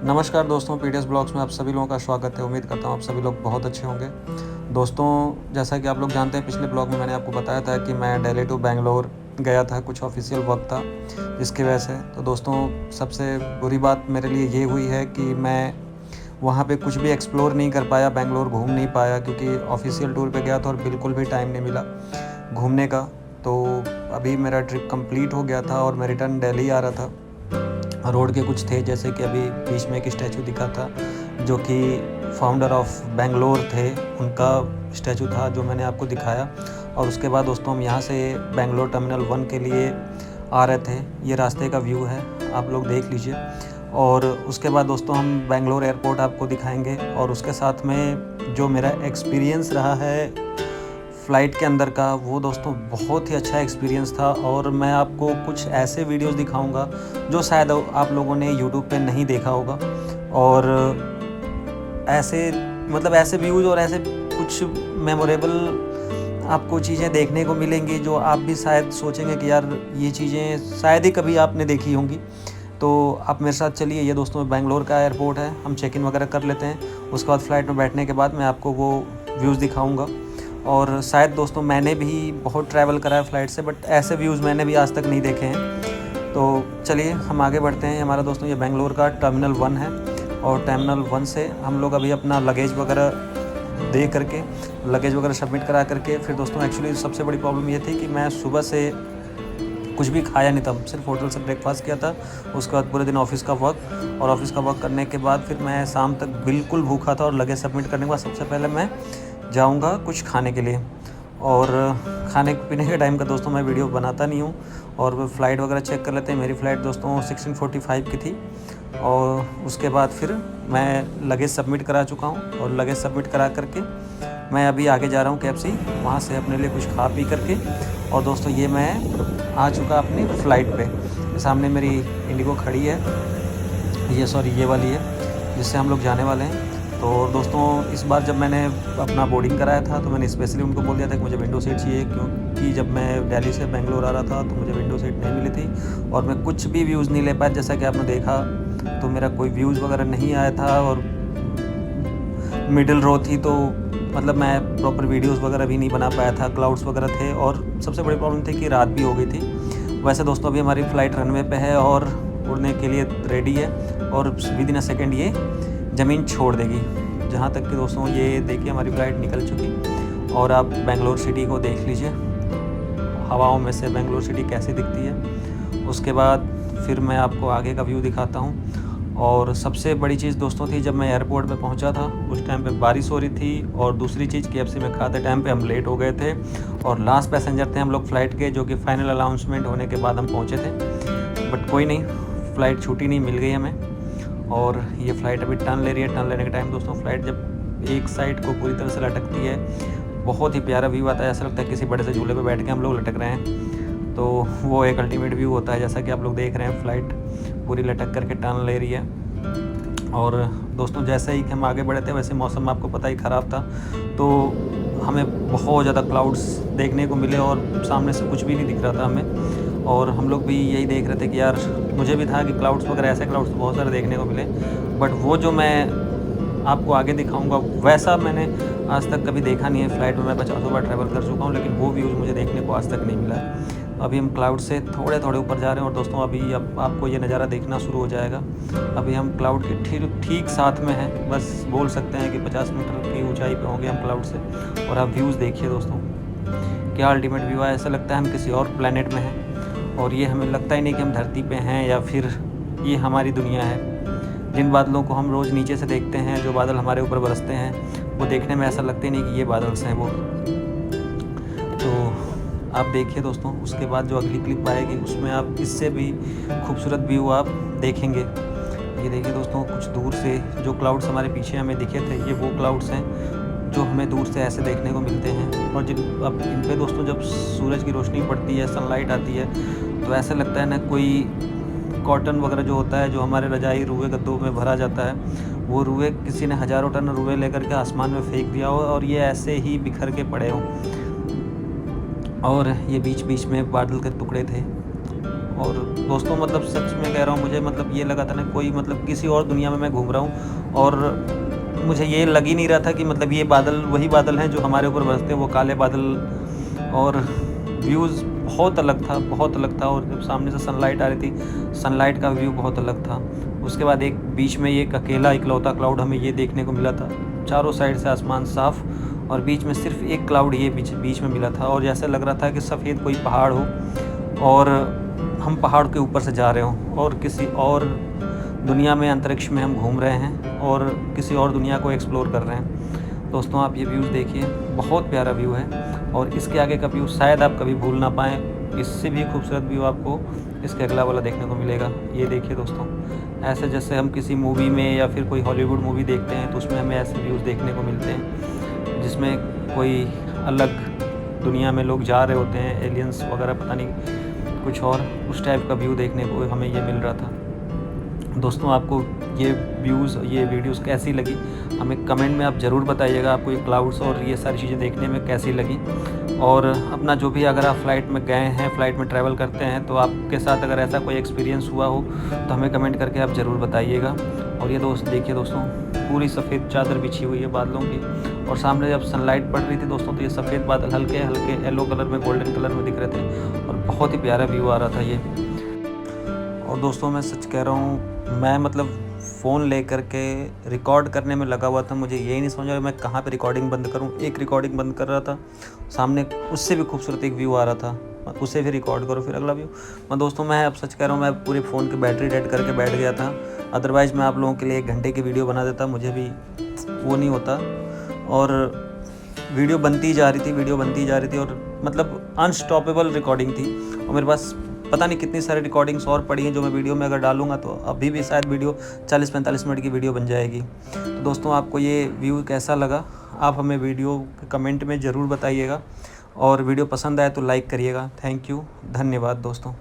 नमस्कार दोस्तों, PDS blogs में आप सभी लोगों का स्वागत है। उम्मीद करता हूँ आप सभी लोग बहुत अच्छे होंगे। दोस्तों, जैसा कि आप लोग जानते हैं, पिछले ब्लॉग में मैंने आपको बताया था कि मैं दिल्ली टू बैंगलोर गया था, कुछ ऑफिशियल वर्क था जिसकी वजह से। तो दोस्तों, सबसे बुरी बात मेरे लिए ये हुई है कि मैं वहाँ पे कुछ भी एक्सप्लोर नहीं कर पाया, बैंगलोर घूम नहीं पाया, क्योंकि ऑफिशियल टूर पे गया था और बिल्कुल भी टाइम नहीं मिला घूमने का। तो अभी मेरा ट्रिप कंप्लीट हो गया था और मैं रिटर्न दिल्ली आ रहा था। रोड के कुछ थे, जैसे कि अभी बीच में एक स्टैचू दिखा था जो कि फाउंडर ऑफ बैंगलोर थे, उनका स्टैचू था जो मैंने आपको दिखाया। और उसके बाद दोस्तों, हम यहाँ से बैंगलोर टर्मिनल 1 के लिए आ रहे थे। ये रास्ते का व्यू है, आप लोग देख लीजिए। और उसके बाद दोस्तों, हम बैंगलोर एयरपोर्ट आपको दिखाएंगे और उसके साथ में जो मेरा एक्सपीरियंस रहा है फ़्लाइट के अंदर का, वो दोस्तों बहुत ही अच्छा एक्सपीरियंस था। और मैं आपको कुछ ऐसे वीडियोस दिखाऊंगा जो शायद आप लोगों ने यूट्यूब पे नहीं देखा होगा। और ऐसे ऐसे व्यूज़ और ऐसे कुछ मेमोरेबल आपको चीज़ें देखने को मिलेंगी जो आप भी शायद सोचेंगे कि यार ये चीज़ें शायद ही कभी आपने देखी होंगी। तो आप मेरे साथ चलिए। ये दोस्तों बैंगलोर का एयरपोर्ट है, हम चेक इन वगैरह कर लेते हैं। उसके बाद फ़्लाइट में बैठने के बाद मैं आपको वो व्यूज़ दिखाऊंगा। और शायद दोस्तों, मैंने भी बहुत ट्रैवल करा है फ़्लाइट से, बट ऐसे व्यूज़ मैंने भी आज तक नहीं देखे हैं। तो चलिए हम आगे बढ़ते हैं। हमारा दोस्तों ये बैंगलोर का टर्मिनल 1 है और टर्मिनल 1 से हम लोग अभी अपना लगेज वगैरह दे करके, लगेज वगैरह सबमिट करा करके, फिर दोस्तों एक्चुअली सबसे बड़ी प्रॉब्लम ये थी कि मैं सुबह से कुछ भी खाया नहीं था, सिर्फ होटल से ब्रेकफास्ट किया था। उसके बाद पूरे दिन ऑफिस का वर्क, और ऑफिस का वर्क करने के बाद फिर मैं शाम तक बिल्कुल भूखा था। और लगेज सबमिट करने के बाद सबसे पहले मैं जाऊंगा कुछ खाने के लिए। और खाने पीने के टाइम का दोस्तों मैं वीडियो बनाता नहीं हूँ। और फ़्लाइट वगैरह चेक कर लेते हैं। मेरी फ़्लाइट दोस्तों 16:45 की थी। और उसके बाद फिर मैं लगेज सबमिट करा चुका हूँ, और लगेज सबमिट करा करके मैं अभी आगे जा रहा हूँ KFC, वहाँ से अपने लिए कुछ खा पी करके। और दोस्तों, ये मैं आ चुका अपनी फ़्लाइट पे। सामने मेरी इंडिगो खड़ी है, ये वाली है जिससे हम लोग जाने वाले हैं। तो दोस्तों, इस बार जब मैंने अपना बोर्डिंग कराया था तो मैंने स्पेशली उनको बोल दिया था कि मुझे विंडो सीट चाहिए, क्योंकि जब मैं दिल्ली से बैंगलोर आ रहा था तो मुझे विंडो सीट नहीं मिली थी और मैं कुछ भी व्यूज़ नहीं ले पाया। जैसा कि आपने देखा, तो मेरा कोई व्यूज़ वगैरह नहीं आया था और मिडिल रो थी, तो मैं प्रॉपर वीडियोस वगैरह भी नहीं बना पाया था। क्लाउड्स वगैरह थे और सबसे बड़ी प्रॉब्लम थी कि रात भी हो गई थी। वैसे दोस्तों, अभी हमारी फ़्लाइट रनवे पे है और उड़ने के लिए रेडी है, और विद इन अ सेकेंड ये ज़मीन छोड़ देगी। जहाँ तक कि दोस्तों, ये देखिए हमारी फ़्लाइट निकल चुकी। और आप बेंगलोर सिटी को देख लीजिए, हवाओं में से बेंगलोर सिटी कैसी दिखती है। उसके बाद फिर मैं आपको आगे का व्यू दिखाता हूँ। और सबसे बड़ी चीज़ दोस्तों थी, जब मैं एयरपोर्ट पे पहुंचा था उस टाइम पे बारिश हो रही थी। और दूसरी चीज़, KFC में खाते टाइम पे हम लेट हो गए थे और लास्ट पैसेंजर थे हम लोग फ़्लाइट के, जो कि फ़ाइनल अनाउंसमेंट होने के बाद हम पहुंचे थे। बट कोई नहीं, फ़्लाइट छूटी नहीं, मिल गई हमें। और ये फ़्लाइट अभी टर्न ले रही है। टर्न लेने के टाइम दोस्तों, फ़्लाइट जब एक साइड को पूरी तरह से लटकती है, बहुत ही प्यारा व्यू आता है। ऐसा लगता है किसी बड़े से झूले पे बैठ के हम लोग लटक रहे हैं। तो वो एक अल्टीमेट व्यू होता है। जैसा कि आप लोग देख रहे हैं, फ़्लाइट पूरी लटक करके टर्न ले रही है। और दोस्तों, जैसे ही हम आगे बढ़े थे, वैसे मौसम आपको पता ही ख़राब था, तो हमें बहुत ज़्यादा क्लाउड्स देखने को मिले और सामने से कुछ भी नहीं दिख रहा था हमें। और हम लोग भी यही देख रहे थे कि यार, मुझे भी था कि क्लाउड्स वगैरह, ऐसे क्लाउड्स तो बहुत सारे देखने को मिले, बट वो जो मैं आपको आगे दिखाऊंगा वैसा मैंने आज तक कभी देखा नहीं है। फ़्लाइट में मैं 50 बार ट्रैवल कर चुका हूँ, लेकिन वो व्यूज़ मुझे देखने को आज तक नहीं मिला है। अभी हम क्लाउड से थोड़े थोड़े ऊपर जा रहे हैं और दोस्तों, अभी अब आपको ये नज़ारा देखना शुरू हो जाएगा। अभी हम क्लाउड के ठीक साथ में हैं, बस बोल सकते हैं कि 50 मीटर की ऊंचाई पे होंगे हम क्लाउड से। और आप व्यूज़ देखिए दोस्तों, क्या अल्टीमेट व्यू है। ऐसा लगता है हम किसी और प्लेनेट में हैं, और ये हमें लगता ही नहीं कि हम धरती पे हैं या फिर ये हमारी दुनिया है। जिन बादलों को हम रोज़ नीचे से देखते हैं, जो बादल हमारे ऊपर बरसते हैं, वो देखने में ऐसा लगता ही नहीं कि ये बादल से हैं वो। तो आप देखिए दोस्तों, उसके बाद जो अगली क्लिप आएगी उसमें आप इससे भी खूबसूरत व्यू आप देखेंगे। ये देखिए दोस्तों, कुछ दूर से जो क्लाउड्स हमारे पीछे हमें दिखे थे, ये वो क्लाउड्स हैं जो हमें दूर से ऐसे देखने को मिलते हैं। और अब इन पे दोस्तों जब सूरज की रोशनी पड़ती है, सनलाइट आती है, तो ऐसा लगता है ना कोई कॉटन वगैरह जो होता है, जो हमारे रजाई रुए गद्दों में भरा जाता है, वो रुए किसी ने हज़ारों टन रुए लेकर के आसमान में फेंक दिया हो और ये ऐसे ही बिखर के पड़े हों। और ये बीच बीच में बादल के टुकड़े थे। और दोस्तों मतलब सच में कह रहा हूँ, मुझे मतलब ये लगा था ना कोई मतलब किसी और दुनिया में मैं घूम रहा हूँ। और मुझे ये लग ही नहीं रहा था कि मतलब ये बादल वही बादल हैं जो हमारे ऊपर बरसते हैं, वो काले बादल। और व्यूज़ बहुत अलग था, बहुत अलग था। और जब सामने से सनलाइट आ रही थी, सनलाइट का व्यू बहुत अलग था। उसके बाद एक बीच में एक अकेला इकलौता क्लाउड हमें ये देखने को मिला था। चारों साइड से आसमान साफ़ और बीच में सिर्फ एक क्लाउड ये बीच में मिला था। और जैसे लग रहा था कि सफ़ेद कोई पहाड़ हो और हम पहाड़ के ऊपर से जा रहे हों और किसी और दुनिया में, अंतरिक्ष में हम घूम रहे हैं और किसी और दुनिया को एक्सप्लोर कर रहे हैं। दोस्तों आप ये व्यूज़ देखिए, बहुत प्यारा व्यू है। और इसके आगे का व्यू शायद आप कभी भूल ना पाएँ। इससे भी खूबसूरत व्यू आपको इसके अगला वाला देखने को मिलेगा। ये देखिए दोस्तों, ऐसे जैसे हम किसी मूवी में या फिर कोई हॉलीवुड मूवी देखते हैं तो उसमें हमें ऐसे व्यूज़ देखने को मिलते हैं जिसमें कोई अलग दुनिया में लोग जा रहे होते हैं, एलियंस वगैरह पता नहीं कुछ और, उस टाइप का व्यू देखने को हमें ये मिल रहा था। दोस्तों आपको ये व्यूज़, ये वीडियोस कैसी लगी हमें कमेंट में आप ज़रूर बताइएगा। आपको ये क्लाउड्स और ये सारी चीज़ें देखने में कैसी लगी। और अपना जो भी, अगर आप फ़्लाइट में गए हैं, फ़्लाइट में ट्रैवल करते हैं, तो आपके साथ अगर ऐसा कोई एक्सपीरियंस हुआ हो तो हमें कमेंट करके आप ज़रूर बताइएगा। और ये देखिए दोस्तों, पूरी सफ़ेद चादर बिछी हुई है बादलों की। और सामने जब सनलाइट पड़ रही थी दोस्तों, तो ये सफ़ेद बादल हल्के हल्के येलो कलर में, गोल्डन कलर में दिख रहे थे और बहुत ही प्यारा व्यू आ रहा था ये। और दोस्तों मैं सच कह रहा हूँ, मैं मतलब फ़ोन लेकर के रिकॉर्ड करने में लगा हुआ था। मुझे यही नहीं समझ आ रहा मैं कहाँ पे रिकॉर्डिंग बंद करूँ। एक रिकॉर्डिंग बंद कर रहा था, सामने उससे भी खूबसूरत एक व्यू आ रहा था, उसे भी रिकॉर्ड करो, फिर अगला व्यू। दोस्तों मैं अब सच कह रहा हूँ, मैं पूरे फ़ोन की बैटरी डेड करके बैठ गया था। अदरवाइज़ मैं आप लोगों के लिए 1 घंटे की वीडियो बना देता, मुझे भी वो नहीं होता। और वीडियो बनती जा रही थी और मतलब अनस्टॉपेबल रिकॉर्डिंग थी। और मेरे पास पता नहीं कितनी सारी रिकॉर्डिंग्स और पड़ी हैं जो मैं वीडियो में अगर डालूंगा तो अभी भी शायद वीडियो 40-45 मिनट की वीडियो बन जाएगी। तो दोस्तों आपको ये व्यू कैसा लगा, आप हमें वीडियो के कमेंट में ज़रूर बताइएगा। और वीडियो पसंद आए तो लाइक करिएगा। थैंक यू, धन्यवाद दोस्तों।